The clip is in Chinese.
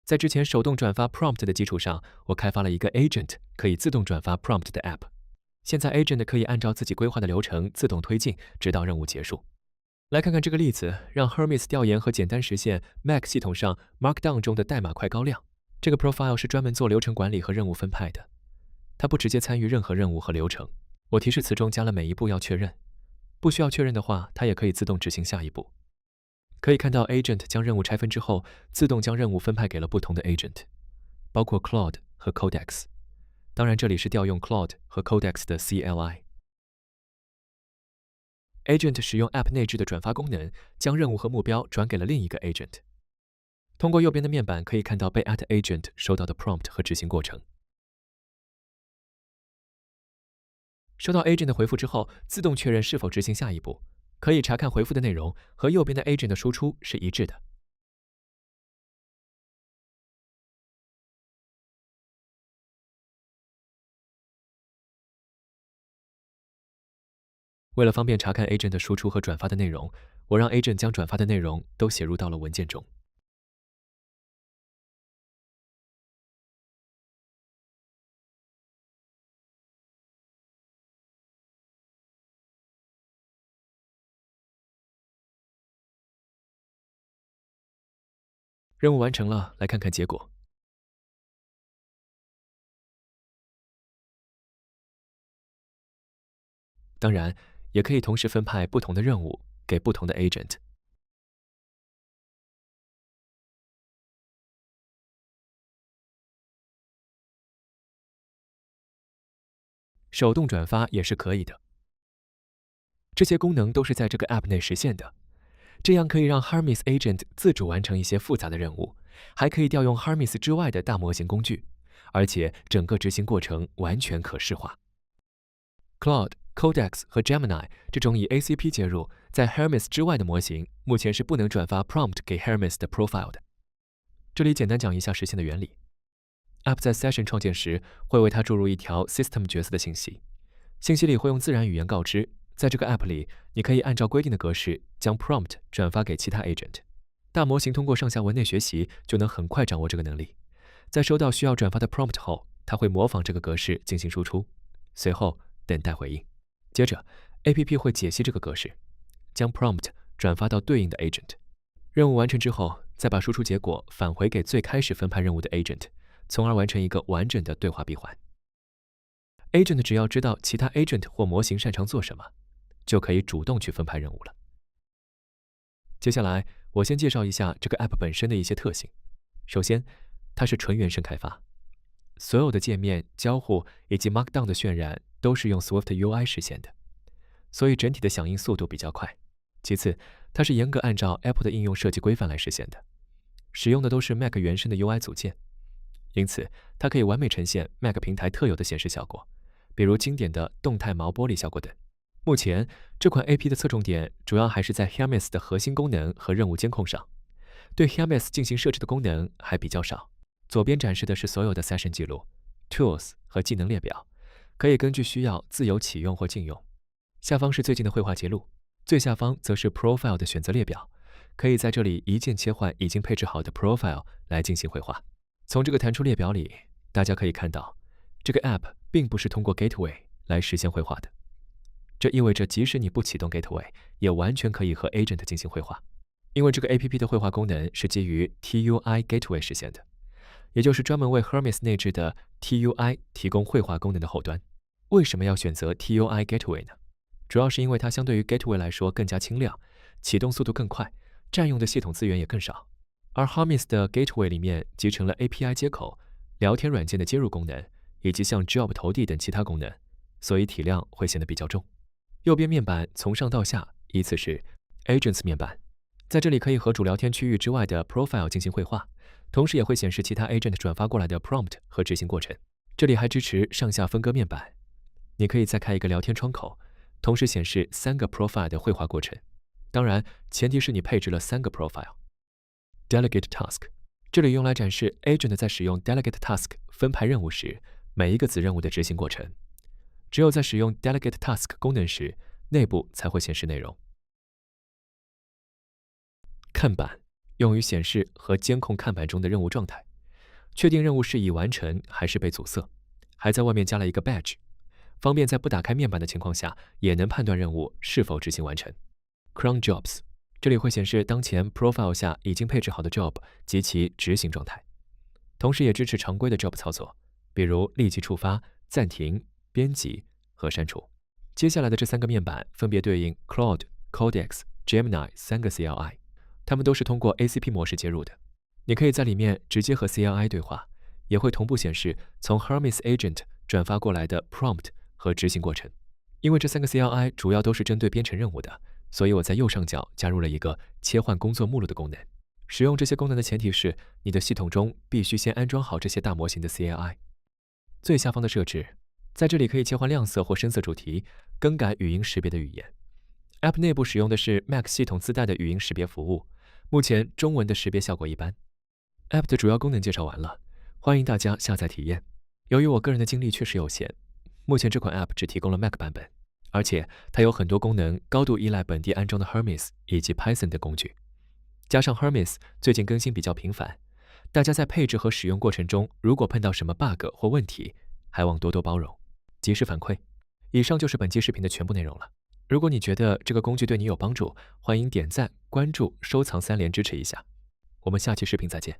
在之前手动转发 prompt 的基础上，我开发了一个 agent， 可以自动转发 prompt 的 app。现在 agent 可以按照自己规划的流程自动推进，直到任务结束。来看看这个例子，让 Hermes 调研和简单实现 Mac 系统上 Markdown 中的代码快高亮。这个 profile 是专门做流程管理和任务分派的，它不直接参与任何任务和流程。我提示词中加了每一步要确认，不需要确认的话，它也可以自动执行下一步。可以看到 agent 将任务拆分之后，自动将任务分派给了不同的 agent， 包括 Claude 和 Codex。当然，这里是调用 Claude 和 Codex 的 CLI。Agent 使用 App 内置的转发功能，将任务和目标转给了另一个 Agent。通过右边的面板可以看到被 @Agent 收到的 prompt 和执行过程。收到 Agent 的回复之后，自动确认是否执行下一步。可以查看回复的内容和右边的 Agent 的输出是一致的。为了方便查看 Agent 的输出和转发的内容，我让 Agent 将转发的内容都写入到了文件中。任务完成了，来看看结果。当然，也可以同时分派不同的任务给不同的 Agent。手动转发也是可以的。这些功能都是在这个 App 内实现的，这样可以让 Hermes Agent 自主完成一些复杂的任务，还可以调用 Hermes 之外的大模型工具，而且整个执行过程完全可视化。Claude、Codex 和 Gemini 这种以 ACP 接入在 Hermes 之外的模型，目前是不能转发 prompt 给 Hermes 的 profile 的。这里简单讲一下实现的原理。App 在 Session 创建时会为它注入一条 System 角色的信息，信息里会用自然语言告知，在这个 App 里，你可以按照规定的格式将 prompt 转发给其他 agent。大模型通过上下文内学习就能很快掌握这个能力。在收到需要转发的 prompt 后，它会模仿这个格式进行输出，随后等待回应。接着 APP 会解析这个格式，将 prompt 转发到对应的 agent。任务完成之后，再把输出结果返回给最开始分派任务的 agent， 从而完成一个完整的对话闭环。Agent 只要知道其他 agent 或模型擅长做什么，就可以主动去分派任务了。接下来，我先介绍一下这个 App 本身的一些特性。首先，它是纯原生开发，所有的界面、交互以及 Markdown 的渲染都是用 Swift UI 实现的，所以整体的响应速度比较快。其次，它是严格按照 Apple 的应用设计规范来实现的，使用的都是 Mac 原生的 UI 组件，因此它可以完美呈现 Mac 平台特有的显示效果，比如经典的动态毛玻璃效果等。目前，这款 AP 的侧重点主要还是在 Hermes 的核心功能和任务监控上，对 Hermes 进行设置的功能还比较少。左边展示的是所有的 Session 记录、Tools 和技能列表，可以根据需要自由启用或禁用。下方是最近的绘画记录，最下方则是 Profile 的选择列表，可以在这里一键切换已经配置好的 Profile 来进行绘画。从这个弹出列表里，大家可以看到，这个 App 并不是通过 Gateway 来实现绘画的。这意味着即使你不启动 Gateway， 也完全可以和 Agent 进行绘画，因为这个 APP 的绘画功能是基于 TUI Gateway 实现的，也就是专门为 Hermes 内置的 TUI 提供绘画功能的后端。为什么要选择 TUI Gateway 呢？主要是因为它相对于 Gateway 来说更加轻量，启动速度更快，占用的系统资源也更少。而 Hermes 的 Gateway 里面集成了 API 接口、聊天软件的接入功能，以及像 Job 投递等其他功能，所以体量会显得比较重。右边面板从上到下依次是 Agents 面板，在这里可以和主聊天区域之外的 Profile 进行绘画，同时也会显示其他 Agent 转发过来的 Prompt 和执行过程。这里还支持上下分割面板，你可以再开一个聊天窗口，同时显示3个 Profile 的绘画过程。当然，前提是你配置了3个 Profile。Delegate Task 这里用来展示 Agent 在使用 Delegate Task 分派任务时，每一个子任务的执行过程。只有在使用 Delegate Task 功能时，内部才会显示内容。看板用于显示和监控看板中的任务状态，确定任务是已完成还是被阻塞，还在外面加了一个 badge， 方便在不打开面板的情况下也能判断任务是否执行完成。Cron Jobs 这里会显示当前 profile 下已经配置好的 job 及其执行状态，同时也支持常规的 job 操作，比如立即触发、暂停、编辑和删除。接下来的这3个面板分别对应 Claude、Codex、Gemini 3个 CLI， 它们都是通过 ACP 模式接入的。你可以在里面直接和 CLI 对话，也会同步显示从 Hermes Agent 转发过来的 prompt 和执行过程。因为这3个 CLI 主要都是针对编程任务的，所以我在右上角加入了一个切换工作目录的功能。使用这些功能的前提是你的系统中必须先安装好这些大模型的 CLI。最下方的设置，在这里可以切换亮色或深色主题，更改语音识别的语言。App 内部使用的是 Mac 系统自带的语音识别服务，目前中文的识别效果一般。App 的主要功能介绍完了，欢迎大家下载体验。由于我个人的精力确实有限，目前这款 App 只提供了 Mac 版本，而且它有很多功能高度依赖本地安装的 Hermes 以及 Python 的工具。加上 Hermes 最近更新比较频繁，大家在配置和使用过程中如果碰到什么 bug 或问题，还望多多包容，及时反馈。以上就是本期视频的全部内容了。如果你觉得这个工具对你有帮助，欢迎点赞、关注、收藏3连支持一下。我们下期视频再见。